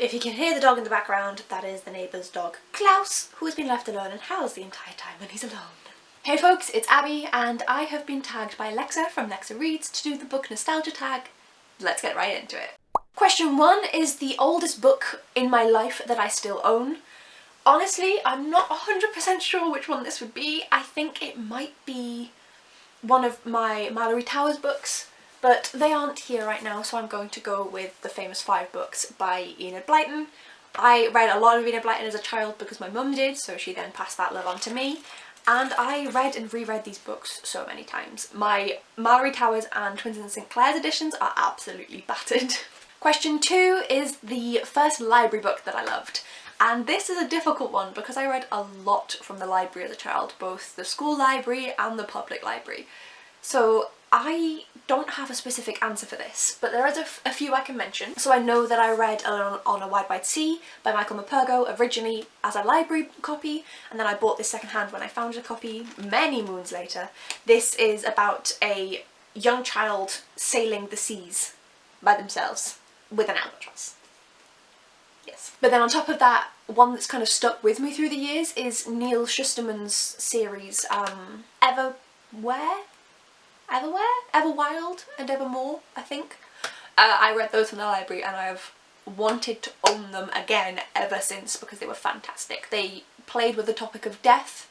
If you can hear the dog in the background, that is the neighbour's dog Klaus, who has been left alone and howls the entire time when he's alone. Hey folks, it's Abby and I have been tagged by Lexa from Lexa Reads to do the book nostalgia tag. Let's get right into it. Question 1 is the oldest book in my life that I still own. Honestly, I'm not 100% sure which one this would be. I think it might be one of my Malory Towers books, but they aren't here right now, so I'm going to go with the famous 5 books by Enid Blyton. I read a lot of Enid Blyton as a child because my mum did, so she then passed that love on to me. And I read and reread these books so many times. My Malory Towers and Twins and St Clair's editions are absolutely battered. Question 2 is the first library book that I loved. And this is a difficult one because I read a lot from the library as a child, both the school library and the public library. So I don't have a specific answer for this, but there is a few I can mention. So I know that I read On a Wide Wide Sea by Michael Perko originally as a library copy, and then I bought this secondhand when I found a copy many moons later. This is about a young child sailing the seas by themselves with an albatross. Yes. But then on top of that, one that's kind of stuck with me through the years is Neil Shusterman's series Everwild and Evermore, I think. I read those from the library and I've wanted to own them again ever since because they were fantastic. They played with the topic of death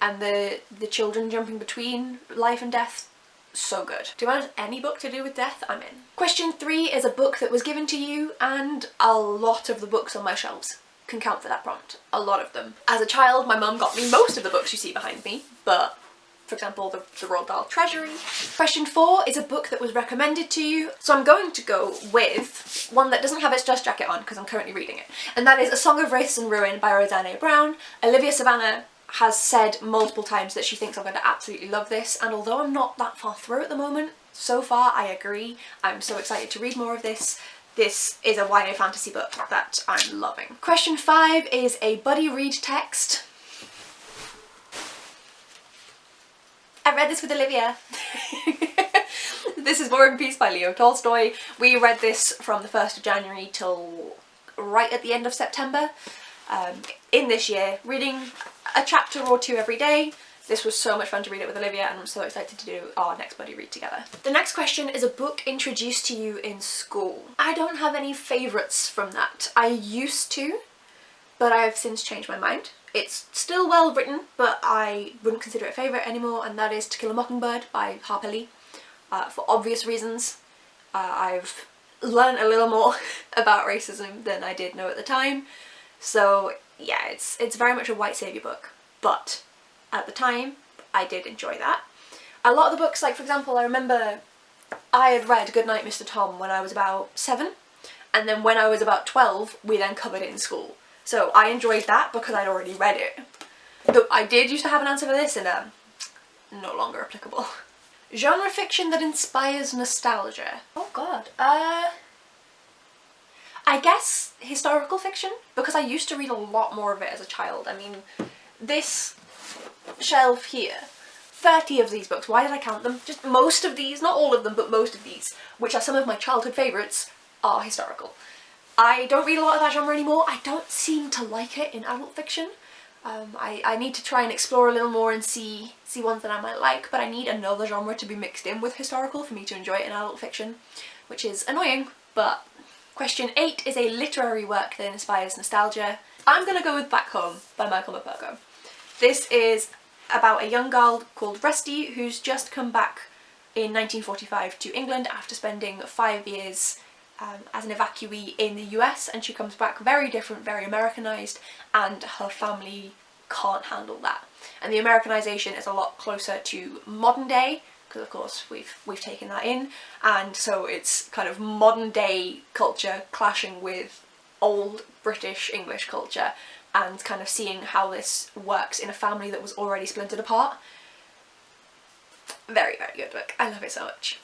and the children jumping between life and death. So good. Do you want any book to do with death? I'm in. Question 3 is a book that was given to you, and a lot of the books on my shelves can count for that prompt. A lot of them. As a child, my mum got me most of the books you see behind me, but for example, the Roald Dahl Treasury. Question 4 is a book that was recommended to you. So I'm going to go with one that doesn't have its dust jacket on because I'm currently reading it. And that is A Song of Wraiths and Ruin by Roseanne A. Brown. Olivia Savannah has said multiple times that she thinks I'm going to absolutely love this. And although I'm not that far through at the moment, so far I agree. I'm so excited to read more of this. This is a YA fantasy book that I'm loving. Question 5 is a buddy read text. I read this with Olivia. This is War and Peace by Leo Tolstoy. We read this from the 1st of January till right at the end of September in this year, reading a chapter or 2 every day. This was so much fun to read it with Olivia and I'm so excited to do our next buddy read together. The next question is a book introduced to you in school. I don't have any favourites from that. I used to, but I have since changed my mind. It's still well written, but I wouldn't consider it a favourite anymore, and that is To Kill a Mockingbird by Harper. For obvious reasons. I've learned a little more about racism than I did know at the time. So yeah, it's very much a white saviour book, but at the time I did enjoy that. A lot of the books, like for example, I remember I had read Goodnight Mr. Tom when I was about 7, and then when I was about 12 we then covered it in school. So I enjoyed that because I'd already read it. Though I did used to have an answer for this and no longer applicable. Genre fiction that inspires nostalgia. Oh god. I guess historical fiction, because I used to read a lot more of it as a child. I mean, this shelf here, 30 of these books, why did I count them? Just most of these, not all of them, but most of these, which are some of my childhood favourites, are historical. I don't read a lot of that genre anymore. I don't seem to like it in adult fiction. I need to try and explore a little more and see ones that I might like, but I need another genre to be mixed in with historical for me to enjoy it in adult fiction, which is annoying, but... Question 8 is a literary work that inspires nostalgia. I'm gonna go with Back Home by Michael Perko. This is about a young girl called Rusty who's just come back in 1945 to England after spending 5 years as an evacuee in the US, and she comes back very different, very Americanised, and her family can't handle that. And the Americanisation is a lot closer to modern day, because of course we've taken that in, and so it's kind of modern day culture clashing with old British English culture, and kind of seeing how this works in a family that was already splintered apart. Very, very good book. I love it so much.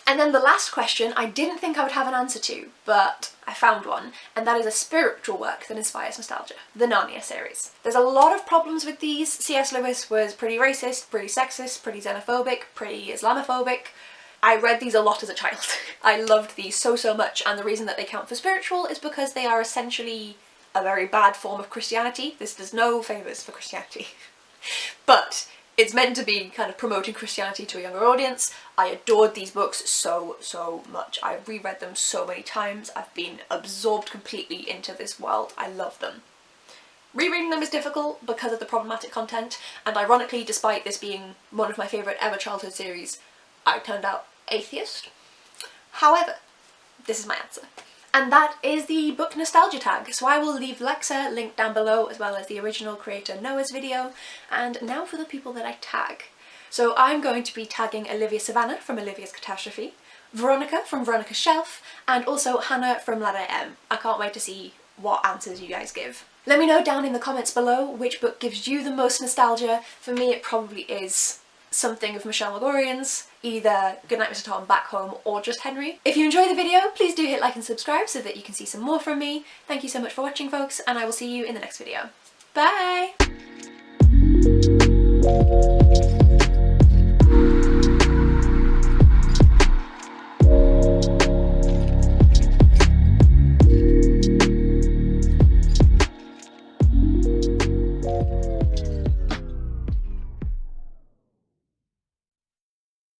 And then the last question I didn't think I would have an answer to, but I found one, and that is a spiritual work that inspires nostalgia. The Narnia series. There's a lot of problems with these. C.S. Lewis was pretty racist, pretty sexist, pretty xenophobic, pretty Islamophobic, I read these a lot as a child. I loved these so much, and the reason that they count for spiritual is because they are essentially a very bad form of Christianity. This does no favours for Christianity. But it's meant to be kind of promoting Christianity to a younger audience. I adored these books so much. I've reread them so many times. I've been absorbed completely into this world. I love them. Rereading them is difficult because of the problematic content, and ironically, despite this being one of my favourite ever childhood series, I turned out atheist. However, this is my answer. And that is the book nostalgia tag. So I will leave Lexa linked down below, as well as the original creator Noah's video. And now for the people that I tag. So I'm going to be tagging Olivia Savannah from Olivia's Catastrophe, Veronica from Veronica's Shelf, and also Hannah from Ladder M. I can't wait to see what answers you guys give. Let me know down in the comments below which book gives you the most nostalgia. For me, it probably is something of Michelle McGorian's, either Goodnight Mr. Tom, Back Home, or just Henry. If you enjoyed the video, please do hit like and subscribe so that you can see some more from me. Thank you so much for watching, folks, and I will see you in the next video. Bye!